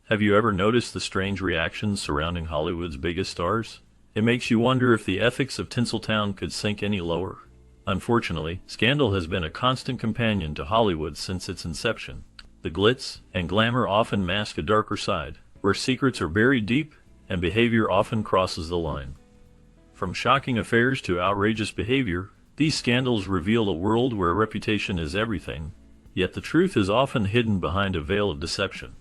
Have you ever noticed the strange reactions surrounding Hollywood's biggest stars? It makes you wonder if the ethics of Tinseltown could sink any lower. Unfortunately, scandal has been a constant companion to Hollywood since its inception. The glitz and glamour often mask a darker side, where secrets are buried deep and behavior often crosses the line. From shocking affairs to outrageous behavior, these scandals reveal a world where reputation is everything, yet the truth is often hidden behind a veil of deception.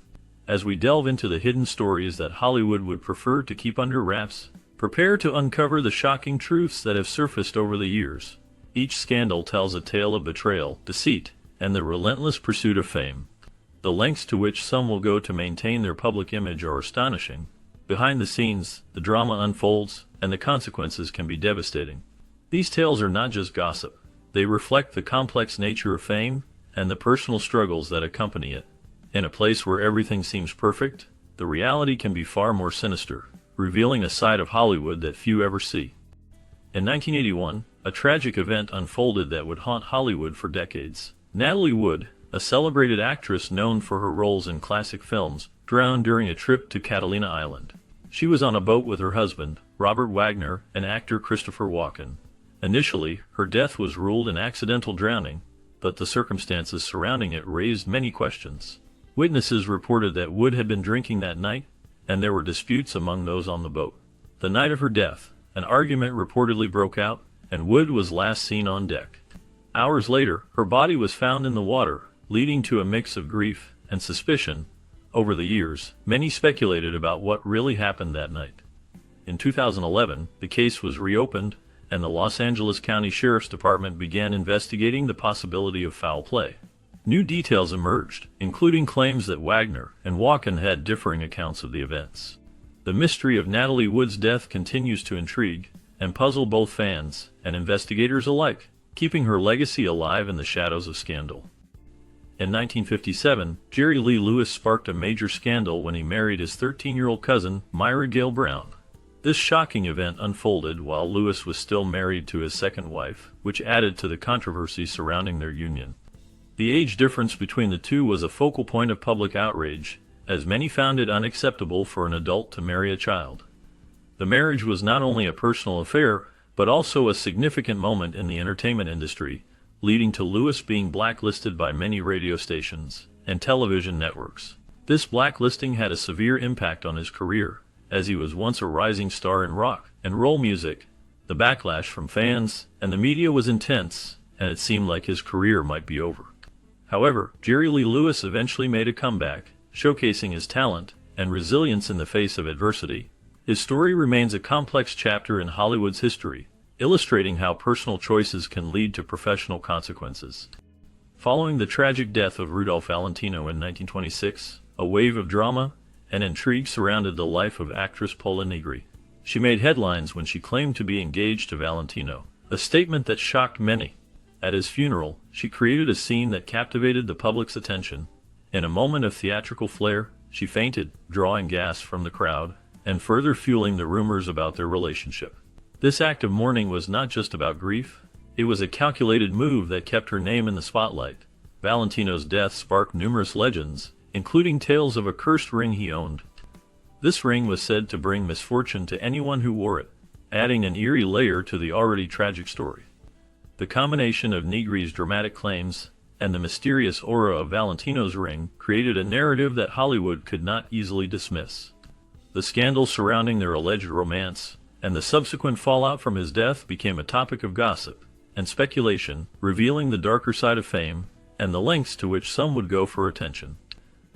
As we delve into the hidden stories that Hollywood would prefer to keep under wraps, prepare to uncover the shocking truths that have surfaced over the years. Each scandal tells a tale of betrayal, deceit, and the relentless pursuit of fame. The lengths to which some will go to maintain their public image are astonishing. Behind the scenes, the drama unfolds, and the consequences can be devastating. These tales are not just gossip. They reflect the complex nature of fame and the personal struggles that accompany it. In a place where everything seems perfect, the reality can be far more sinister, revealing a side of Hollywood that few ever see. In 1981, a tragic event unfolded that would haunt Hollywood for decades. Natalie Wood, a celebrated actress known for her roles in classic films, drowned during a trip to Catalina Island. She was on a boat with her husband, Robert Wagner, and actor Christopher Walken. Initially, her death was ruled an accidental drowning, but the circumstances surrounding it raised many questions. Witnesses reported that Wood had been drinking that night, and there were disputes among those on the boat. The night of her death, an argument reportedly broke out, and Wood was last seen on deck. Hours later, her body was found in the water, leading to a mix of grief and suspicion. Over the years, many speculated about what really happened that night. In 2011, the case was reopened, and the Los Angeles County Sheriff's Department began investigating the possibility of foul play. New details emerged, including claims that Wagner and Walken had differing accounts of the events. The mystery of Natalie Wood's death continues to intrigue and puzzle both fans and investigators alike, keeping her legacy alive in the shadows of scandal. In 1957, Jerry Lee Lewis sparked a major scandal when he married his 13-year-old cousin, Myra Gale Brown. This shocking event unfolded while Lewis was still married to his second wife, which added to the controversy surrounding their union. The age difference between the two was a focal point of public outrage, as many found it unacceptable for an adult to marry a child. The marriage was not only a personal affair, but also a significant moment in the entertainment industry, leading to Lewis being blacklisted by many radio stations and television networks. This blacklisting had a severe impact on his career, as he was once a rising star in rock and roll music. The backlash from fans and the media was intense, and it seemed like his career might be over. However, Jerry Lee Lewis eventually made a comeback, showcasing his talent and resilience in the face of adversity. His story remains a complex chapter in Hollywood's history, illustrating how personal choices can lead to professional consequences. Following the tragic death of Rudolph Valentino in 1926, a wave of drama and intrigue surrounded the life of actress Pola Negri. She made headlines when she claimed to be engaged to Valentino, a statement that shocked many. At his funeral, she created a scene that captivated the public's attention. In a moment of theatrical flair, she fainted, drawing gas from the crowd and further fueling the rumors about their relationship. This act of mourning was not just about grief, it was a calculated move that kept her name in the spotlight. Valentino's death sparked numerous legends, including tales of a cursed ring he owned. This ring was said to bring misfortune to anyone who wore it, adding an eerie layer to the already tragic story. The combination of Negri's dramatic claims and the mysterious aura of Valentino's ring created a narrative that Hollywood could not easily dismiss. The scandal surrounding their alleged romance and the subsequent fallout from his death became a topic of gossip and speculation, revealing the darker side of fame and the lengths to which some would go for attention.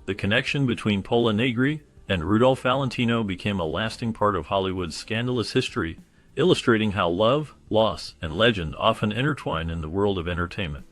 The connection between Pola Negri and Rudolph Valentino became a lasting part of Hollywood's scandalous history, illustrating how love, loss, and legend often intertwine in the world of entertainment.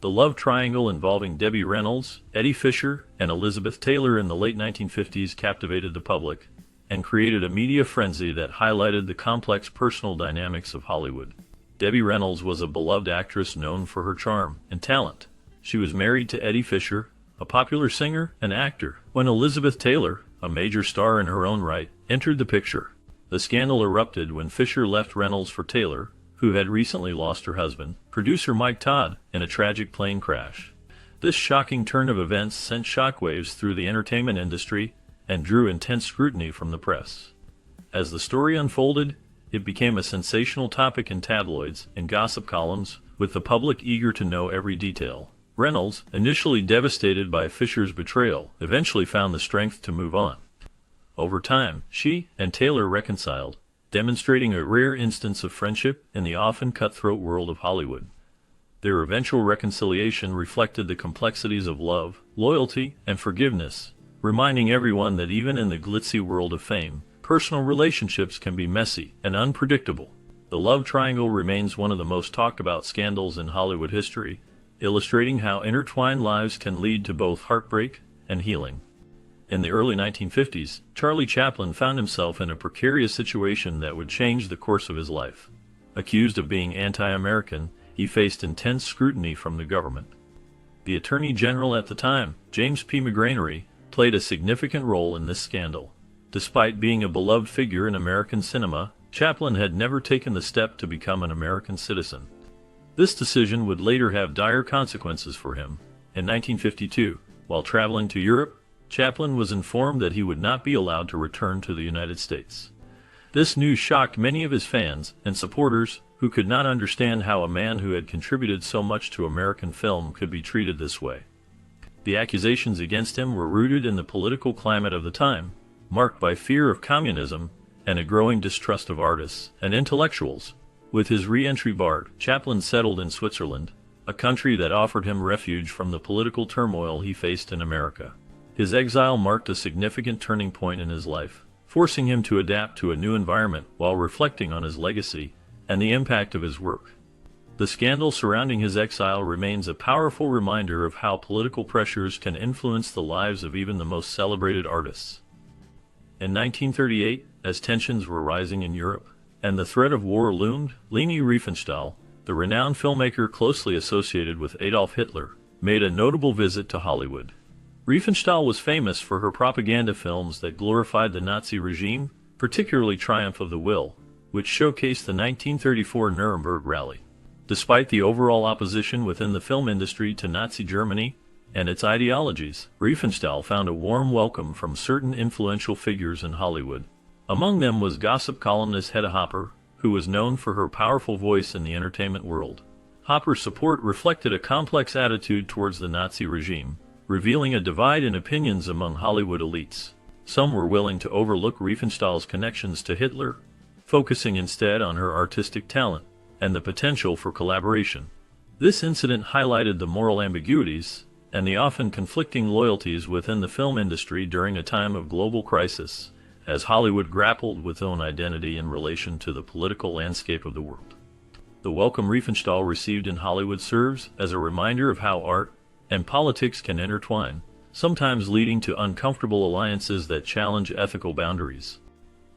The love triangle involving Debbie Reynolds, Eddie Fisher, and Elizabeth Taylor in the late 1950s captivated the public and created a media frenzy that highlighted the complex personal dynamics of Hollywood. Debbie Reynolds was a beloved actress known for her charm and talent. She was married to Eddie Fisher, a popular singer and actor, when Elizabeth Taylor, a major star in her own right, entered the picture. The scandal erupted when Fisher left Reynolds for Taylor, who had recently lost her husband, producer Mike Todd, in a tragic plane crash. This shocking turn of events sent shockwaves through the entertainment industry and drew intense scrutiny from the press. As the story unfolded, it became a sensational topic in tabloids and gossip columns, with the public eager to know every detail. Reynolds, initially devastated by Fisher's betrayal, eventually found the strength to move on. Over time, she and Taylor reconciled, demonstrating a rare instance of friendship in the often cutthroat world of Hollywood. Their eventual reconciliation reflected the complexities of love, loyalty, and forgiveness, reminding everyone that even in the glitzy world of fame, personal relationships can be messy and unpredictable. The love triangle remains one of the most talked about scandals in Hollywood history, illustrating how intertwined lives can lead to both heartbreak and healing. In the early 1950s, Charlie Chaplin found himself in a precarious situation that would change the course of his life. Accused of being anti-American, he faced intense scrutiny from the government. The Attorney General at the time, James P. McGranary, played a significant role in this scandal. Despite being a beloved figure in American cinema, Chaplin had never taken the step to become an American citizen. This decision would later have dire consequences for him. In 1952, while traveling to Europe, Chaplin was informed that he would not be allowed to return to the United States. This news shocked many of his fans and supporters, who could not understand how a man who had contributed so much to American film could be treated this way. The accusations against him were rooted in the political climate of the time, marked by fear of communism and a growing distrust of artists and intellectuals. With his re-entry barred, Chaplin settled in Switzerland, a country that offered him refuge from the political turmoil he faced in America. His exile marked a significant turning point in his life, forcing him to adapt to a new environment while reflecting on his legacy and the impact of his work. The scandal surrounding his exile remains a powerful reminder of how political pressures can influence the lives of even the most celebrated artists. In 1938, as tensions were rising in Europe, and the threat of war loomed, Leni Riefenstahl, the renowned filmmaker closely associated with Adolf Hitler, made a notable visit to Hollywood. Riefenstahl was famous for her propaganda films that glorified the Nazi regime, particularly Triumph of the Will, which showcased the 1934 Nuremberg Rally. Despite the overall opposition within the film industry to Nazi Germany and its ideologies, Riefenstahl found a warm welcome from certain influential figures in Hollywood. Among them was gossip columnist Hedda Hopper, who was known for her powerful voice in the entertainment world. Hopper's support reflected a complex attitude towards the Nazi regime, revealing a divide in opinions among Hollywood elites. Some were willing to overlook Riefenstahl's connections to Hitler, focusing instead on her artistic talent and the potential for collaboration. This incident highlighted the moral ambiguities and the often conflicting loyalties within the film industry during a time of global crisis, as Hollywood grappled with its own identity in relation to the political landscape of the world. The welcome Riefenstahl received in Hollywood serves as a reminder of how art and politics can intertwine, sometimes leading to uncomfortable alliances that challenge ethical boundaries.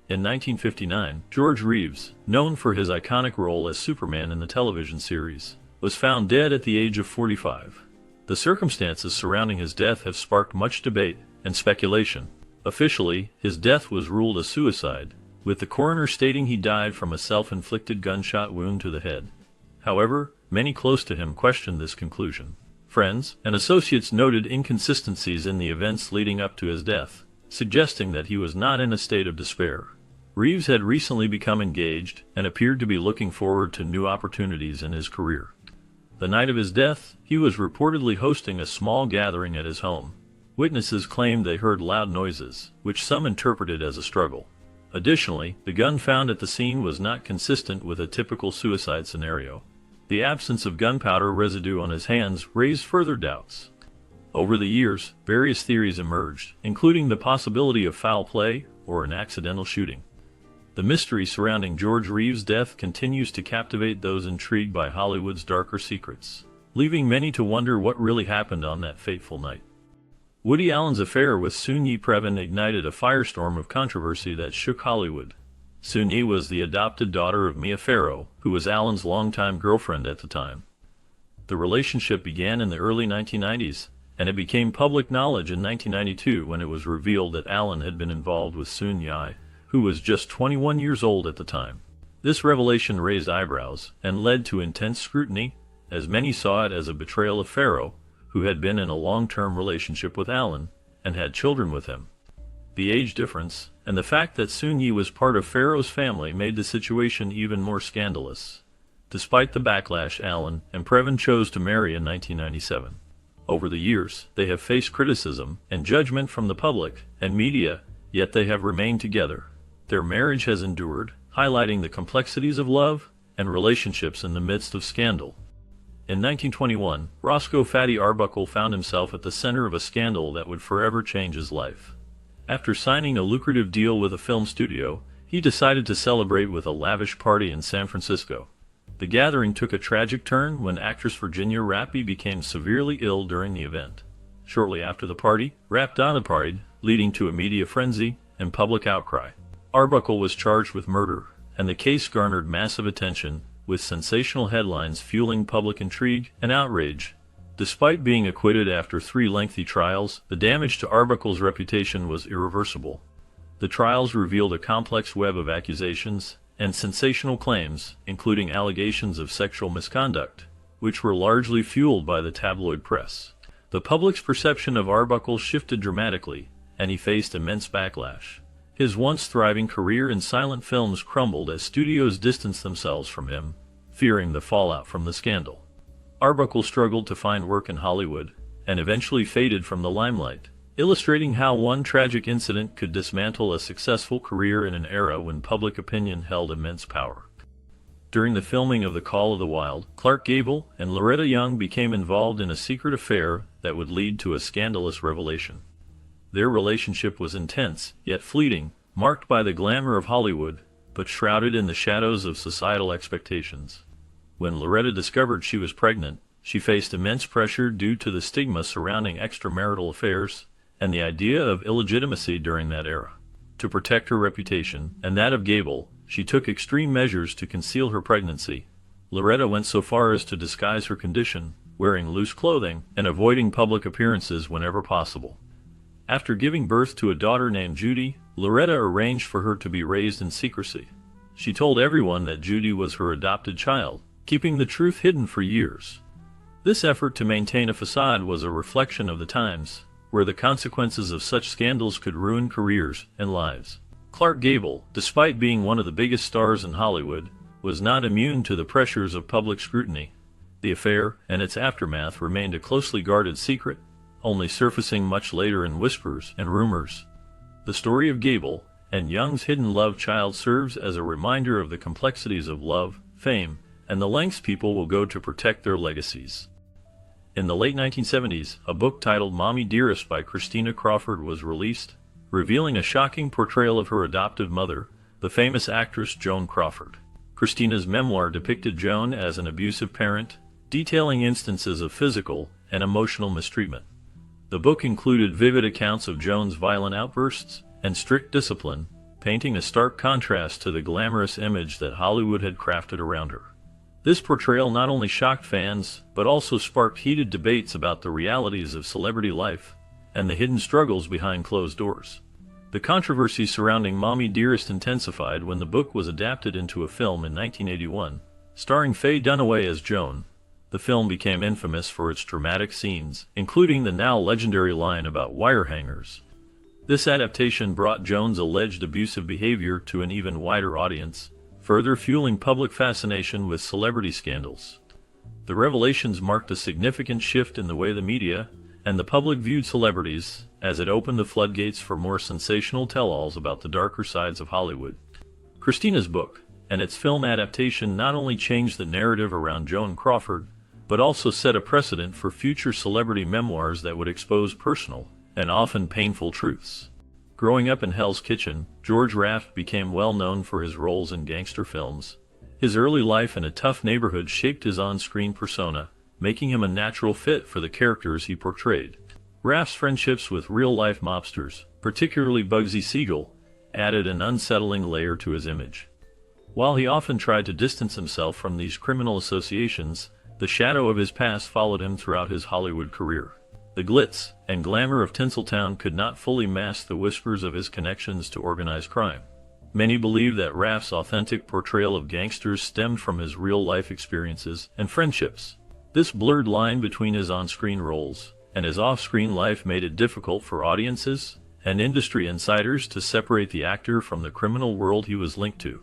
In 1959, George Reeves, known for his iconic role as Superman in the television series, was found dead at the age of 45. The circumstances surrounding his death have sparked much debate and speculation. Officially, his death was ruled a suicide, with the coroner stating he died from a self-inflicted gunshot wound to the head. However, many close to him questioned this conclusion. Friends and associates noted inconsistencies in the events leading up to his death, suggesting that he was not in a state of despair. Reeves had recently become engaged and appeared to be looking forward to new opportunities in his career. The night of his death, he was reportedly hosting a small gathering at his home. Witnesses claimed they heard loud noises, which some interpreted as a struggle. Additionally, the gun found at the scene was not consistent with a typical suicide scenario. The absence of gunpowder residue on his hands raised further doubts. Over the years, various theories emerged, including the possibility of foul play or an accidental shooting. The mystery surrounding George Reeves' death continues to captivate those intrigued by Hollywood's darker secrets, leaving many to wonder what really happened on that fateful night. Woody Allen's affair with Soon-Yi Previn ignited a firestorm of controversy that shook Hollywood. Soon-Yi was the adopted daughter of Mia Farrow, who was Allen's longtime girlfriend at the time. The relationship began in the early 1990s, and it became public knowledge in 1992 when it was revealed that Allen had been involved with Soon-Yi, who was just 21 years old at the time. This revelation raised eyebrows and led to intense scrutiny, as many saw it as a betrayal of Farrow, who had been in a long-term relationship with Allen and had children with him. The age difference, and the fact that Soon-Yi was part of Pharaoh's family made the situation even more scandalous. Despite the backlash, Alan and Previn chose to marry in 1997. Over the years, they have faced criticism and judgment from the public and media, yet they have remained together. Their marriage has endured, highlighting the complexities of love and relationships in the midst of scandal. In 1921, Roscoe "Fatty" Arbuckle found himself at the center of a scandal that would forever change his life. After signing a lucrative deal with a film studio, he decided to celebrate with a lavish party in San Francisco. The gathering took a tragic turn when actress Virginia Rappi became severely ill during the event. Shortly after the party, Rapp died, leading to a media frenzy and public outcry. Arbuckle was charged with murder, and the case garnered massive attention, with sensational headlines fueling public intrigue and outrage. Despite being acquitted after 3 lengthy trials, the damage to Arbuckle's reputation was irreversible. The trials revealed a complex web of accusations and sensational claims, including allegations of sexual misconduct, which were largely fueled by the tabloid press. The public's perception of Arbuckle shifted dramatically, and he faced immense backlash. His once thriving career in silent films crumbled as studios distanced themselves from him, fearing the fallout from the scandal. Arbuckle struggled to find work in Hollywood, and eventually faded from the limelight, illustrating how one tragic incident could dismantle a successful career in an era when public opinion held immense power. During the filming of The Call of the Wild, Clark Gable and Loretta Young became involved in a secret affair that would lead to a scandalous revelation. Their relationship was intense, yet fleeting, marked by the glamour of Hollywood, but shrouded in the shadows of societal expectations. When Loretta discovered she was pregnant, she faced immense pressure due to the stigma surrounding extramarital affairs and the idea of illegitimacy during that era. To protect her reputation, and that of Gable, she took extreme measures to conceal her pregnancy. Loretta went so far as to disguise her condition, wearing loose clothing and avoiding public appearances whenever possible. After giving birth to a daughter named Judy, Loretta arranged for her to be raised in secrecy. She told everyone that Judy was her adopted child, keeping the truth hidden for years. This effort to maintain a facade was a reflection of the times, where the consequences of such scandals could ruin careers and lives. Clark Gable, despite being one of the biggest stars in Hollywood, was not immune to the pressures of public scrutiny. The affair and its aftermath remained a closely guarded secret, only surfacing much later in whispers and rumors. The story of Gable and Young's hidden love child serves as a reminder of the complexities of love, fame, and the lengths people will go to protect their legacies. In the late 1970s, a book titled Mommy Dearest by Christina Crawford was released, revealing a shocking portrayal of her adoptive mother, the famous actress Joan Crawford. Christina's memoir depicted Joan as an abusive parent, detailing instances of physical and emotional mistreatment. The book included vivid accounts of Joan's violent outbursts and strict discipline, painting a stark contrast to the glamorous image that Hollywood had crafted around her. This portrayal not only shocked fans, but also sparked heated debates about the realities of celebrity life and the hidden struggles behind closed doors. The controversy surrounding Mommy Dearest intensified when the book was adapted into a film in 1981, starring Faye Dunaway as Joan. The film became infamous for its dramatic scenes, including the now legendary line about wire hangers. This adaptation brought Joan's alleged abusive behavior to an even wider audience, further fueling public fascination with celebrity scandals. The revelations marked a significant shift in the way the media and the public viewed celebrities, as it opened the floodgates for more sensational tell-alls about the darker sides of Hollywood. Christina's book and its film adaptation not only changed the narrative around Joan Crawford, but also set a precedent for future celebrity memoirs that would expose personal and often painful truths. Growing up in Hell's Kitchen, George Raft became well known for his roles in gangster films. His early life in a tough neighborhood shaped his on-screen persona, making him a natural fit for the characters he portrayed. Raft's friendships with real-life mobsters, particularly Bugsy Siegel, added an unsettling layer to his image. While he often tried to distance himself from these criminal associations, the shadow of his past followed him throughout his Hollywood career. The glitz and glamour of Tinseltown could not fully mask the whispers of his connections to organized crime. Many believe that Raft's authentic portrayal of gangsters stemmed from his real-life experiences and friendships. This blurred line between his on-screen roles and his off-screen life made it difficult for audiences and industry insiders to separate the actor from the criminal world he was linked to.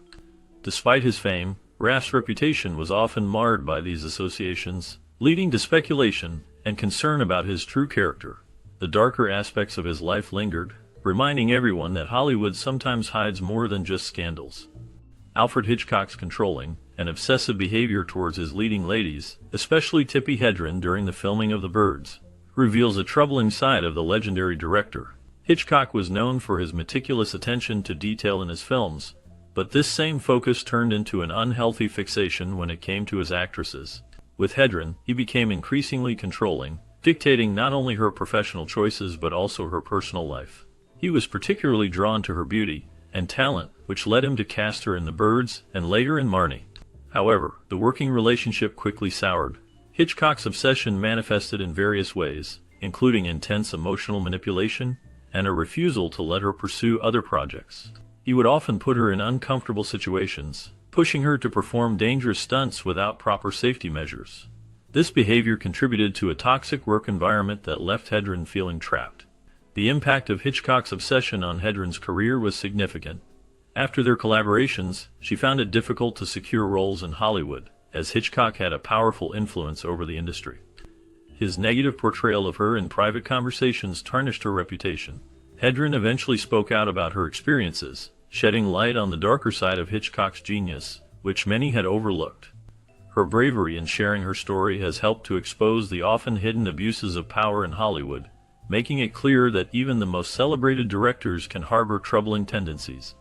Despite his fame, Raff's reputation was often marred by these associations, leading to speculation and concern about his true character. The darker aspects of his life lingered, reminding everyone that Hollywood sometimes hides more than just scandals. Alfred Hitchcock's controlling and obsessive behavior towards his leading ladies, especially Tippi Hedren during the filming of The Birds, reveals a troubling side of the legendary director. Hitchcock was known for his meticulous attention to detail in his films, but this same focus turned into an unhealthy fixation when it came to his actresses. With Hedren, he became increasingly controlling, dictating not only her professional choices but also her personal life. He was particularly drawn to her beauty and talent, which led him to cast her in The Birds and later in Marnie. However, the working relationship quickly soured. Hitchcock's obsession manifested in various ways, including intense emotional manipulation and a refusal to let her pursue other projects. He would often put her in uncomfortable situations, pushing her to perform dangerous stunts without proper safety measures. This behavior contributed to a toxic work environment that left Hedren feeling trapped. The impact of Hitchcock's obsession on Hedren's career was significant. After their collaborations, she found it difficult to secure roles in Hollywood, as Hitchcock had a powerful influence over the industry. His negative portrayal of her in private conversations tarnished her reputation. Hedren eventually spoke out about her experiences, shedding light on the darker side of Hitchcock's genius, which many had overlooked. Her bravery in sharing her story has helped to expose the often hidden abuses of power in Hollywood, making it clear that even the most celebrated directors can harbor troubling tendencies.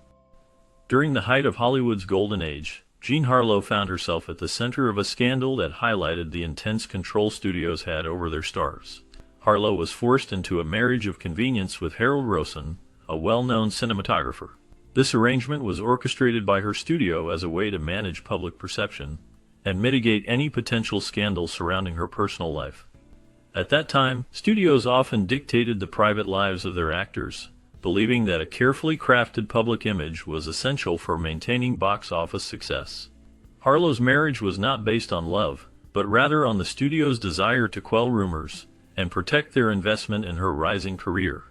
During the height of Hollywood's golden age, Jean Harlow found herself at the center of a scandal that highlighted the intense control studios had over their stars. Harlow was forced into a marriage of convenience with Harold Rosen, a well-known cinematographer. This arrangement was orchestrated by her studio as a way to manage public perception and mitigate any potential scandal surrounding her personal life. At that time, studios often dictated the private lives of their actors, believing that a carefully crafted public image was essential for maintaining box office success. Harlow's marriage was not based on love, but rather on the studio's desire to quell rumors and protect their investment in her rising career.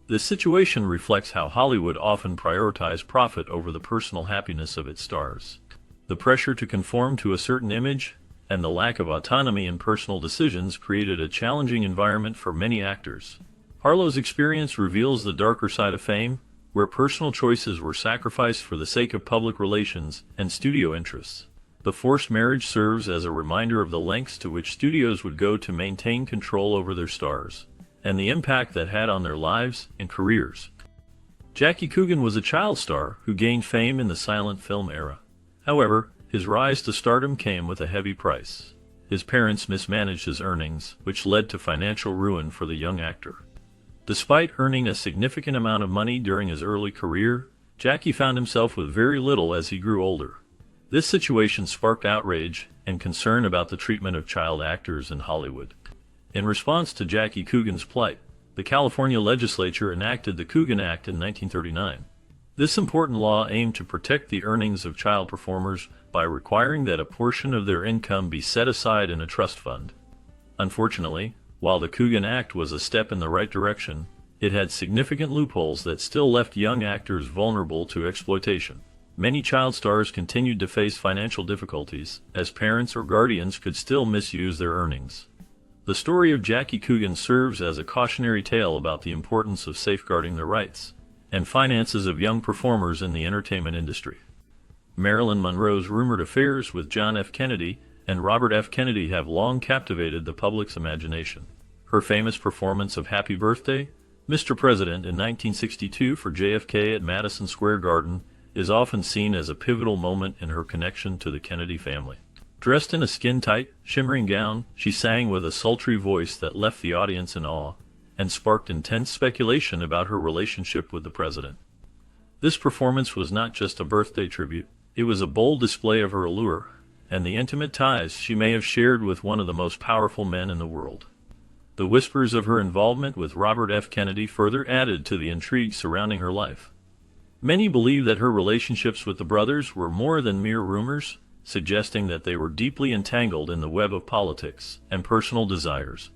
This situation reflects how Hollywood often prioritized profit over the personal happiness of its stars. The pressure to conform to a certain image and the lack of autonomy in personal decisions created a challenging environment for many actors. Harlow's experience reveals the darker side of fame, where personal choices were sacrificed for the sake of public relations and studio interests. The forced marriage serves as a reminder of the lengths to which studios would go to maintain control over their stars, and the impact that had on their lives and careers. Jackie Coogan was a child star who gained fame in the silent film era. However, his rise to stardom came with a heavy price. His parents mismanaged his earnings, which led to financial ruin for the young actor. Despite earning a significant amount of money during his early career, Jackie found himself with very little as he grew older. This situation sparked outrage and concern about the treatment of child actors in Hollywood. In response to Jackie Coogan's plight, the California legislature enacted the Coogan Act in 1939. This important law aimed to protect the earnings of child performers by requiring that a portion of their income be set aside in a trust fund. Unfortunately, while the Coogan Act was a step in the right direction, it had significant loopholes that still left young actors vulnerable to exploitation. Many child stars continued to face financial difficulties, as parents or guardians could still misuse their earnings. The story of Jackie Coogan serves as a cautionary tale about the importance of safeguarding the rights and finances of young performers in the entertainment industry. Marilyn Monroe's rumored affairs with John F. Kennedy and Robert F. Kennedy have long captivated the public's imagination. Her famous performance of Happy Birthday, Mr. President in 1962 for JFK at Madison Square Garden is often seen as a pivotal moment in her connection to the Kennedy family. Dressed in a skin-tight, shimmering gown, she sang with a sultry voice that left the audience in awe and sparked intense speculation about her relationship with the president. This performance was not just a birthday tribute, it was a bold display of her allure and the intimate ties she may have shared with one of the most powerful men in the world. The whispers of her involvement with Robert F. Kennedy further added to the intrigue surrounding her life. Many believe that her relationships with the brothers were more than mere rumors, suggesting that they were deeply entangled in the web of politics and personal desires.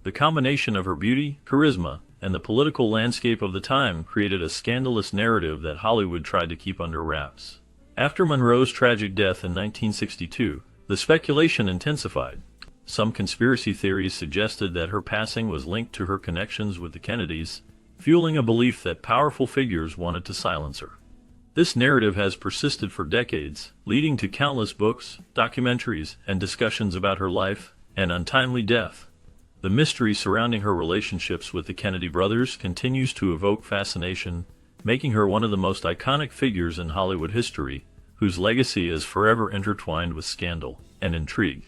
The combination of her beauty, charisma, and the political landscape of the time created a scandalous narrative that Hollywood tried to keep under wraps. After Monroe's tragic death in 1962, the speculation intensified. Some conspiracy theories suggested that her passing was linked to her connections with the Kennedys, fueling a belief that powerful figures wanted to silence her. This narrative has persisted for decades, leading to countless books, documentaries, and discussions about her life and untimely death. The mystery surrounding her relationships with the Kennedy brothers continues to evoke fascination, making her one of the most iconic figures in Hollywood history, whose legacy is forever intertwined with scandal and intrigue.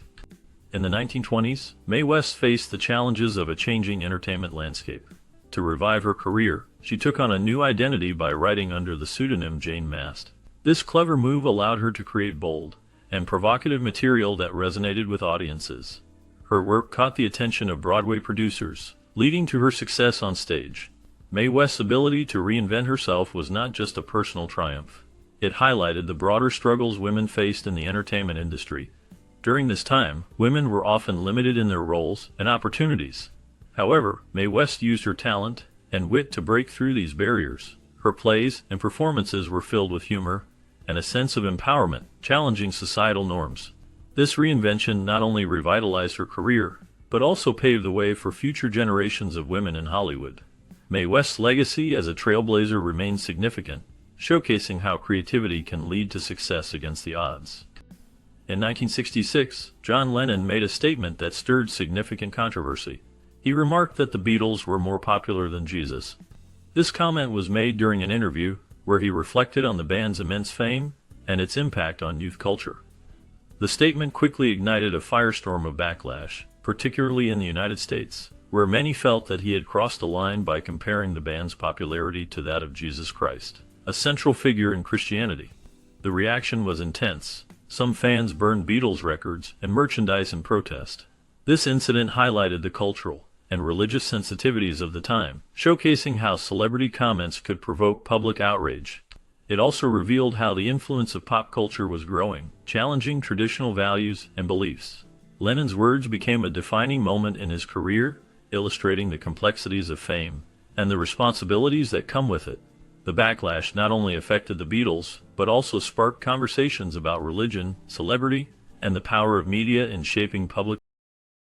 In the 1920s, Mae West faced the challenges of a changing entertainment landscape. To revive her career, she took on a new identity by writing under the pseudonym Jane Mast. This clever move allowed her to create bold and provocative material that resonated with audiences. Her work caught the attention of Broadway producers, leading to her success on stage. Mae West's ability to reinvent herself was not just a personal triumph. It highlighted the broader struggles women faced in the entertainment industry. During this time, women were often limited in their roles and opportunities. However, Mae West used her talent and wit to break through these barriers. Her plays and performances were filled with humor and a sense of empowerment, challenging societal norms. This reinvention not only revitalized her career, but also paved the way for future generations of women in Hollywood. Mae West's legacy as a trailblazer remains significant, showcasing how creativity can lead to success against the odds. In 1966, John Lennon made a statement that stirred significant controversy. He remarked that the Beatles were more popular than Jesus. This comment was made during an interview where he reflected on the band's immense fame and its impact on youth culture. The statement quickly ignited a firestorm of backlash, particularly in the United States, where many felt that he had crossed the line by comparing the band's popularity to that of Jesus Christ, a central figure in Christianity. The reaction was intense. Some fans burned Beatles records and merchandise in protest. This incident highlighted the cultural and religious sensitivities of the time, showcasing how celebrity comments could provoke public outrage. It also revealed how the influence of pop culture was growing, challenging traditional values and beliefs. Lennon's words became a defining moment in his career, illustrating the complexities of fame and the responsibilities that come with it. The backlash not only affected the Beatles, but also sparked conversations about religion, celebrity, and the power of media in shaping public